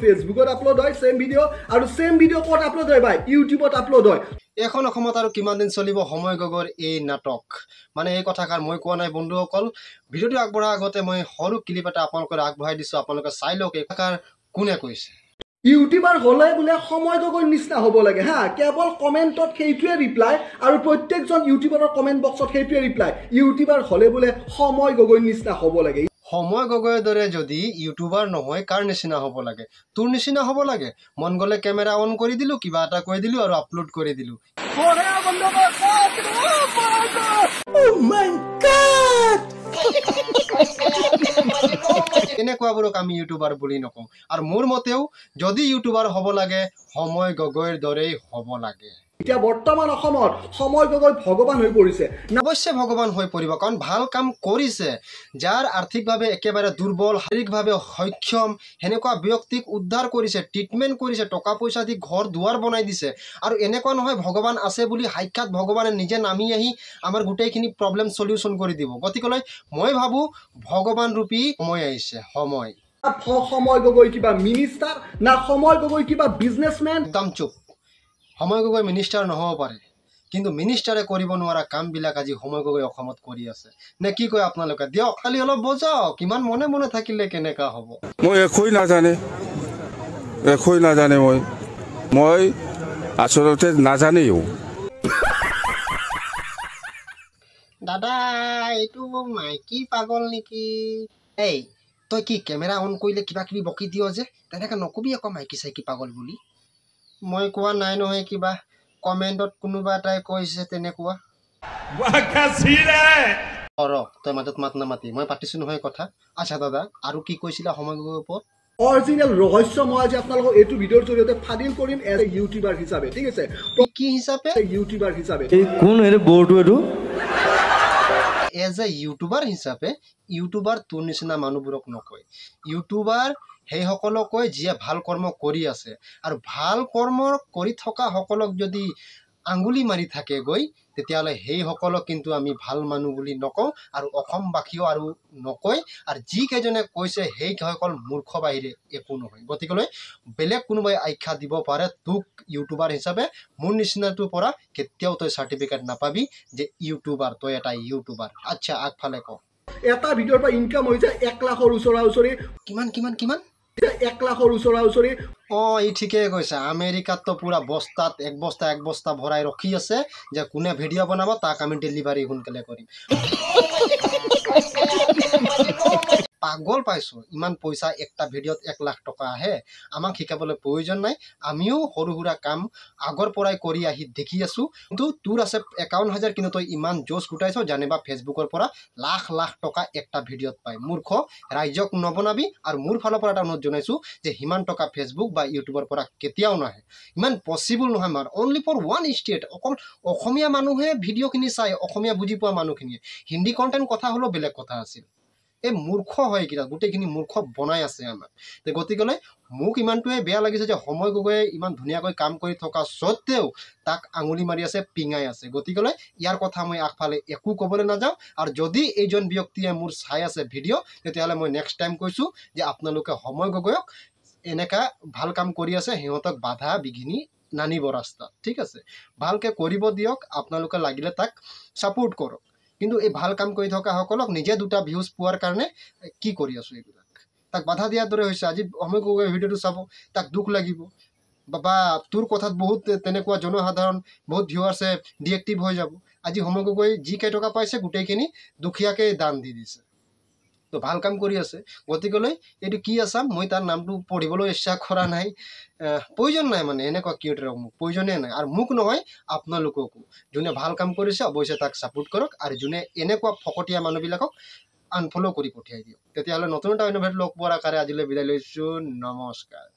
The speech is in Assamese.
ফেসবুকত আপলোড হয় সেম ভিডিও আৰু সেম ভিডিও ক'ত আপলোড হয় ভাই ইউটিউবত আপলোড হয় এখন অসমত আৰু কিমান দিন চলিব সময় গগৈৰ এই নাটক মানে এই কথাষাৰ মই কোৱা নাই বন্ধুসকল ভিডিঅ'টো আগবঢ়াৰ আগতে মই সৰু ক্লিপ এটা আপোনালোকৰ আগবঢ়াই দিছোঁ আপোনালোকে চাই লওক এই কথাষাৰ কোনে কৈছে ইউটিউবাৰ হলে বোলে সময় গগৈৰ নিচিনা হ'ব লাগে হা কেৱল কমেণ্টত সেইটোৱে ৰিপ্লাই আৰু প্ৰত্যেকজন ইউটিউবাৰৰ কমেণ্ট বক্সত সেইটোৱে ৰিপ্লাই ইউটিউবাৰ হলে বোলে সময় গগৈৰ নিচিনা হ'ব লাগে সময় গগৈৰ দৰে যদি ইউটিউবাৰ নহয় কাৰ নিচিনা হ'ব লাগে তোৰ নিচিনা হ'ব লাগে মন গ'লে কেমেৰা অন কৰি দিলোঁ কিবা এটা কৈ দিলোঁ আৰু আপলোড কৰি দিলোঁ এনেকুৱাবোৰক আমি ইউটিউবাৰ বুলি নকওঁ আৰু মোৰ মতেও যদি ইউটিউবাৰ হ'ব লাগে সময় গগৈৰ দৰেই হ'ব লাগে এতিয়া বৰ্তমান অসমত সময় গগৈ ভগৱান হৈ পৰিছে অৱশ্যে ভগৱান হৈ পৰিব কাৰণ ভাল কাম কৰিছে যাৰ আৰ্থিকভাৱে একেবাৰে দুৰ্বল শাৰীৰিকভাৱে সক্ষম সেনেকুৱা ব্যক্তিক উদ্ধাৰ কৰিছে ট্ৰিটমেণ্ট কৰিছে টকা পইচা দি ঘৰ দুৱাৰ বনাই দিছে আৰু এনেকুৱা নহয় ভগৱান আছে বুলি সাক্ষাৎ ভগৱানে নিজে নামি আহি আমাৰ গোটেইখিনি প্ৰব্লেম সলিউশ্যন কৰি দিব গতিকেলৈ মই ভাবোঁ ভগৱান ৰূপী সময় আহিছে সময় সময় গগৈ কিবা মিনিষ্টাৰ না সময় গগৈ কিবা বিজনেছমেন একদম চুপ সময় গগৈ মিনিষ্টাৰ নহ'ব পাৰে কিন্তু মিনিষ্টাৰে কৰিব নোৱাৰা কামবিলাক আজি সময় গগৈ অসমত কৰি আছে নে কি কয় আপোনালোকে দিয়ক খালি অলপ বজাওক কিমান মনে মনে থাকিলে কেনেকা হ'ব মই একোই নাজানে মই আচলতে নাজানেও দাদা এইটো মাইকী পাগল নেকি এই তই কি কেমেৰা অন কৰিলে কিবা কিবি বকি দিয় যে তেনেকৈ নকবি আকৌ মাইকী চাইকী পাগল বুলি মই কোৱা নাই নহয় কিবা কমেণ্টত কোনোবা এটাই কৈছে তেনেকুৱা তই মাজত মাত নামাতি মই পাতিছোঁ নহয় কথা আচ্ছা দাদা আৰু কি কৈছিলা সময় গগৈৰ ওপৰত অৰিজিনেল ৰহস্য মই আজি আপোনালোকক এইটো ভিডিঅ'ৰ জৰিয়তে ফাদিল কৰিম এজ এ ইউটিউবাৰ হিচাপে ঠিক আছে কি হিচাপে ইউটিউবাৰ হিচাপে কোন এনে বৰ্ডটো এইটো এজ এ ইউটিউবাৰ হিচাপে ইউটিউবাৰ তোৰ নিচিনা মানুহবোৰক নকয় ইউটিউবাৰ সেইসকলক কয় যিয়ে ভাল কৰ্ম কৰি আছে আৰু ভাল কৰ্ম কৰি থকা সকলক যদি আঙুলি মাৰি থাকে গৈ তেতিয়াহ'লে সেইসকলক কিন্তু আমি ভাল মানুহ বুলি নকওঁ আৰু অসমবাসীও আৰু নকয় আৰু যিকেইজনে কৈছে সেইসকল মূৰ্খ বাহিৰে একো নহয় গতিকেলৈ বেলেগ কোনোবাই আখ্যা দিব পাৰে তোক ইউটিউবাৰ হিচাপে মোৰ নিচিনাটোৰ পৰা কেতিয়াও তই চাৰ্টিফিকেট নাপাবি যে ইউটিউবাৰ তই এটা ইউটিউবাৰ আচ্ছা আগফালে ক এটা ভিডিঅ'ৰ পৰা ইনকাম হৈছে 1 লাখৰ ওচৰা ওচৰি কিমান 1 লাখৰ ওচৰা ওচৰি ই ঠিকেই কৈছে আমেৰিকাততো পুৰা বস্তাত এক বস্তা ভৰাই ৰখি আছে যে কোনে ভিডিঅ' বনাব তাক আমি ডেলিভাৰী সোনকালে কৰিম পাগল পাইছোঁ ইমান পইচা একটা ভিডিঅ'ত 1 লাখ টকা আহে আমাক শিকাবলৈ প্ৰয়োজন নাই আমিও সৰু সুৰা কাম আগৰ পৰাই কৰি আহি দেখি আছোঁ কিন্তু তোৰ আছে 51,000 কিন্তু তই ইমান জোচ গোটাইছ জানিবা ফেচবুকৰ পৰা লাখ লাখ টকা একটা ভিডিঅ'ত পায় মূৰ্খ ৰাইজক নবনাবি আৰু মোৰ ফালৰ পৰা এটা অনুৰোধ জনাইছোঁ যে সিমান টকা ফেচবুক বা ইউটিউবৰ পৰা কেতিয়াও নাহে ইমান পচিবল নহয় আমাৰ অনলি ফৰ ওৱান ষ্টেট অকল অসমীয়া মানুহে ভিডিঅ'খিনি চাই অসমীয়া বুজি পোৱা মানুহখিনিয়ে হিন্দী কণ্টেণ্ট কথা হ'লেও বেলেগ কথা আছিল এই মূৰ্খ হয় এইকেইটা গোটেইখিনি মূৰ্খ বনাই আছে আমাক গতিকেলৈ মোক ইমানটোৱে বেয়া লাগিছে যে সময় গগৈয়ে ইমান ধুনীয়াকৈ কাম কৰি থকা স্বত্তেও তাক আঙুলি মাৰি আছে পিঙাই আছে গতিকেলৈ ইয়াৰ কথা মই আগফালে একো ক'বলৈ নাযাওঁ আৰু যদি এইজন ব্যক্তিয়ে মোৰ চাই আছে ভিডিঅ' তেতিয়াহ'লে মই নেক্সট টাইম কৈছোঁ যে আপোনালোকে সময় গগৈক এনেকা ভাল কাম কৰি আছে সিহঁতক বাধা বিঘিনি নানিব ৰাস্তাত ঠিক আছে ভালকৈ কৰিব দিয়ক আপোনালোকে লাগিলে তাক ছাপোৰ্ট কৰক কিন্তু এই ভাল কাম কৰি থকা সকলক নিজে দুটা ভিউজ পোৱাৰ কাৰণে কি কৰি আছোঁ এইবিলাক তাক বাধা দিয়াৰ দৰে হৈছে আজি সময় গগৈ ভিডিঅ'টো চাব তাক দুখ লাগিব বা তোৰ কথাত বহুত তেনেকুৱা জনসাধাৰণ বহুত ভিউৱাৰ্ছে ডিএক্টিভ হৈ যাব আজি সময় গগৈ যি কেইটকা পাইছে গোটেইখিনি দুখীয়াকে দান দি দিছে তো ভাল কাম কৰি আছে গতিকেলৈ এইটো কি আছাম মই তাৰ নামটো পঢ়িবলৈ ইচ্ছা কৰা নাই প্ৰয়োজন নাই মানে এনেকুৱা কিউট মোক প্ৰয়োজনেই নাই আৰু মোক নহয় আপোনালোককো যোনে ভাল কাম কৰিছে অৱশ্যে তাক ছাপোৰ্ট কৰক আৰু যোনে এনেকুৱা ফকটীয়া মানুহবিলাকক আনফল' কৰি পঠিয়াই দিয়ক তেতিয়াহ'লে নতুন এটা অন্য ভিডিঅ'ত লগ পোৱাৰ আকাৰে আজিলৈ বিদায় লৈছোঁ নমস্কাৰ